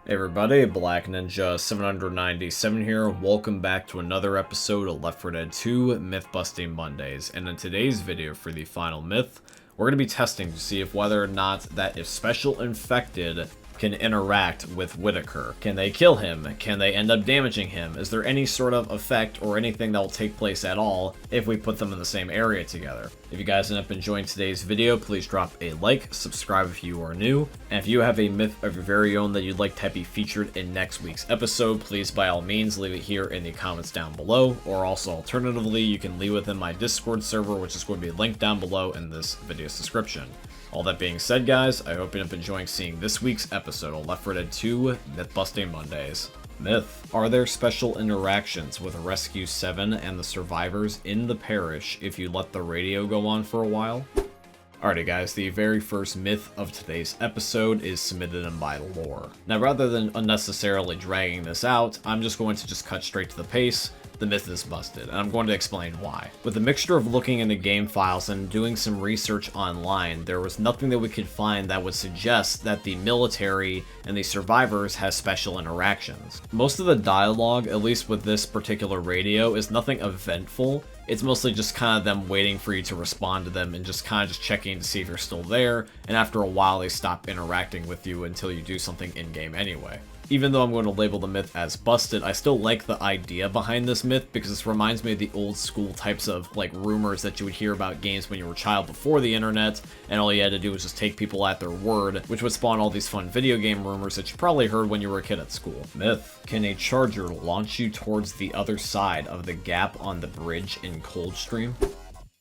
Hey everybody, Black Ninja 797 here. Welcome back to another episode of Left 4 Dead 2 Myth Busting Mondays. And in today's video for the final myth, we're going to be testing to see if whether or not that if Special Infected can interact with Whitaker. Can they kill him? Can they end up damaging him? Is there any sort of effect or anything that will take place at all if we put them in the same area together? If you guys end up enjoying today's video, please drop a like, subscribe if you are new, and if you have a myth of your very own that you'd like to be featured in next week's episode, please by all means leave it here in the comments down below, or also alternatively you can leave within my Discord server, which is going to be linked down below in this video's description. All that being said, guys, I hope you end up enjoying seeing this week's episode of Left 4 Dead 2 Myth Busting Mondays. Myth: are there special interactions with Rescue 7 and the survivors in the parish if you let the radio go on for a while? Alrighty guys, the very first myth of today's episode is submitted in by lore. Now rather than unnecessarily dragging this out, I'm just going to cut straight to the pace. The myth is busted, and I'm going to explain why. With a mixture of looking into game files and doing some research online, there was nothing that we could find that would suggest that the military and the survivors has special interactions. Most of the dialogue, at least with this particular radio, is nothing eventful. It's mostly just kind of them waiting for you to respond to them and just checking to see if you're still there, and after a while they stop interacting with you until you do something in-game anyway. Even though I'm going to label the myth as busted, I still like the idea behind this myth because this reminds me of the old school types of rumors that you would hear about games when you were a child before the internet, and all you had to do was just take people at their word, which would spawn all these fun video game rumors that you probably heard when you were a kid at school. Myth: can a charger launch you towards the other side of the gap on the bridge in Coldstream?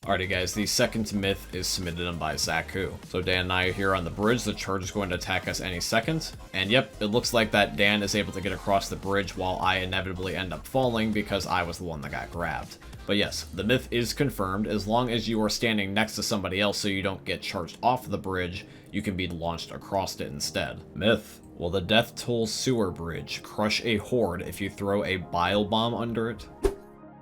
Alrighty guys, the second myth is submitted in by Zaku. So Dan and I are here on the bridge. The charge is going to attack us any second. And yep, it looks like that Dan is able to get across the bridge while I inevitably end up falling because I was the one that got grabbed. But yes, the myth is confirmed. As long as you are standing next to somebody else so you don't get charged off the bridge, you can be launched across it instead. Myth: will the Death Toll sewer bridge crush a horde if you throw a bile bomb under it?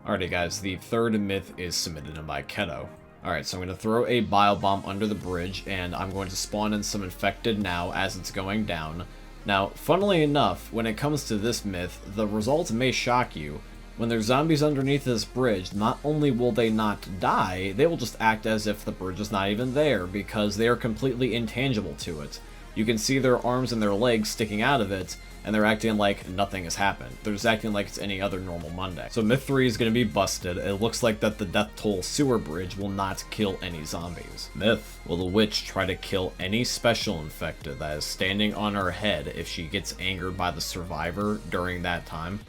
Alrighty guys, the third myth is submitted in by Keto. Alright, so I'm going to throw a bile bomb under the bridge, and I'm going to spawn in some infected now as it's going down. Now, funnily enough, when it comes to this myth, the results may shock you. When there's zombies underneath this bridge, not only will they not die, they will just act as if the bridge is not even there, because they are completely intangible to it. You can see their arms and their legs sticking out of it, and they're acting like nothing has happened. They're just acting like it's any other normal Monday. So myth 3 is going to be busted. It looks like that the Death Toll sewer bridge will not kill any zombies. Myth: will the witch try to kill any special infected that is standing on her head if she gets angered by the survivor during that time?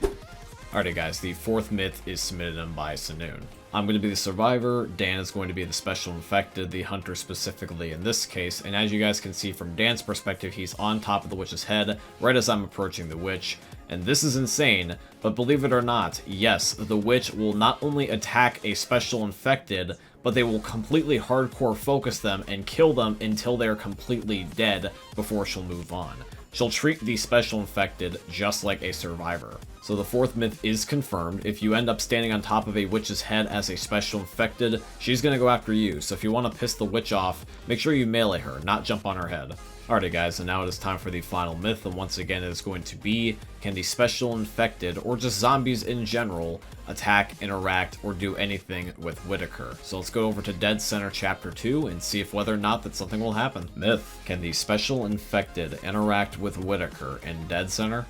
Alrighty guys, the fourth myth is submitted in by Sanoon. I'm going to be the survivor, Dan is going to be the special infected, the hunter specifically in this case, and as you guys can see from Dan's perspective, he's on top of the witch's head right as I'm approaching the witch, and this is insane, but believe it or not, yes, the witch will not only attack a special infected, but they will completely hardcore focus them and kill them until they're completely dead before she'll move on. She'll treat the special infected just like a survivor. So the fourth myth is confirmed. If you end up standing on top of a witch's head as a special infected, she's going to go after you. So if you want to piss the witch off, make sure you melee her, not jump on her head. Alrighty guys, and now it is time for the final myth, and once again it is going to be: can the special infected, or just zombies in general, attack, interact, or do anything with Whitaker? So let's go over to NSenr Chapter 2 and see if whether or not that something will happen. Myth: can the special infected interact with Whitaker in NSenr?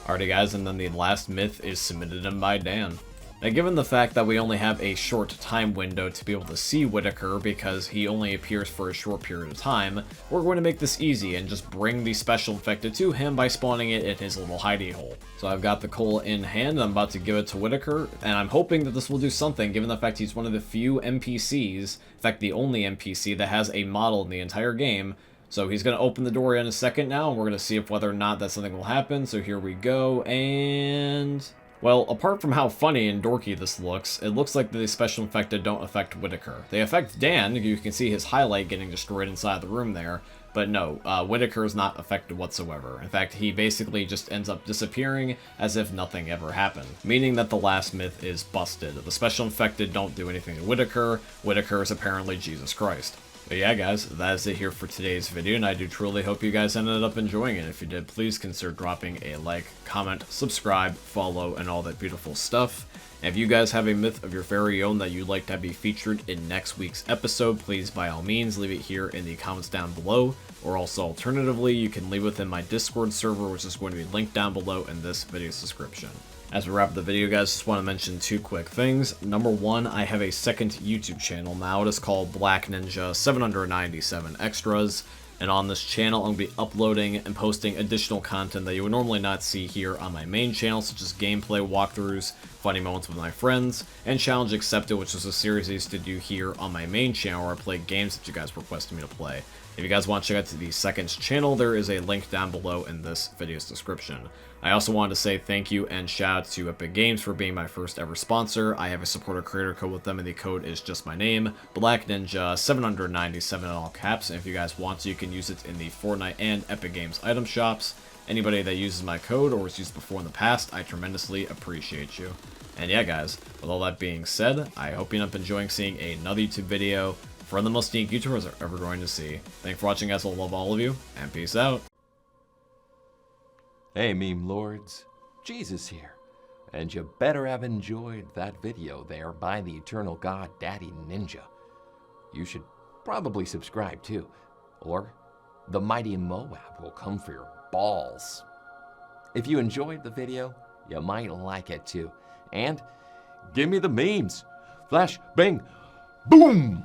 Alrighty guys, and then the last myth is submitted in by Dan. Now given the fact that we only have a short time window to be able to see Whitaker because he only appears for a short period of time, we're going to make this easy and just bring the special infected to him by spawning it in his little hidey hole. So I've got the coal in hand, I'm about to give it to Whitaker, and I'm hoping that this will do something given the fact he's one of the few NPCs, in fact the only NPC that has a model in the entire game. So he's going to open the door in a second now, and we're going to see if whether or not that something will happen. So here we go, and well, apart from how funny and dorky this looks, it looks like the special infected don't affect Whitaker. They affect Dan. You can see his highlight getting destroyed inside the room there, but no, Whitaker is not affected whatsoever. In fact, he basically just ends up disappearing as if nothing ever happened, meaning that the last myth is busted. The special infected don't do anything to Whitaker. Whitaker is apparently Jesus Christ. But yeah, guys, that is it here for today's video, and I do truly hope you guys ended up enjoying it. If you did, please consider dropping a like, comment, subscribe, follow, and all that beautiful stuff. And if you guys have a myth of your very own that you'd like to be featured in next week's episode, please by all means leave it here in the comments down below, or also alternatively, you can leave it in my Discord server, which is going to be linked down below in this video's description. As we wrap up the video, guys, just want to mention two quick things. Number one, I have a second YouTube channel now. It is called Black Ninja 797 Extras. And on this channel, I'm going to be uploading and posting additional content that you would normally not see here on my main channel, such as gameplay walkthroughs, funny moments with my friends, and Challenge Accepted, which is a series I used to do here on my main channel where I play games that you guys requested me to play. If you guys want to check out the second channel, there is a link down below in this video's description. I also wanted to say thank you and shout out to Epic Games for being my first ever sponsor. I have a supporter creator code with them, and the code is just my name, Black Ninja 797 in all caps. And if you guys want to, you can use it in the Fortnite and Epic Games item shops. Anybody that uses my code or has used before in the past, I tremendously appreciate you. And yeah, guys, with all that being said, I hope you end up enjoying seeing another YouTube video from the most unique YouTubers are ever going to see. Thanks for watching, guys. I love all of you, and peace out. Hey meme lords, Jesus here, and you better have enjoyed that video there by the eternal god Daddy Ninja. You should probably subscribe too, or the mighty Moab will come for your balls. If you enjoyed the video, you might like it too, and give me the memes. Flash, bang, boom!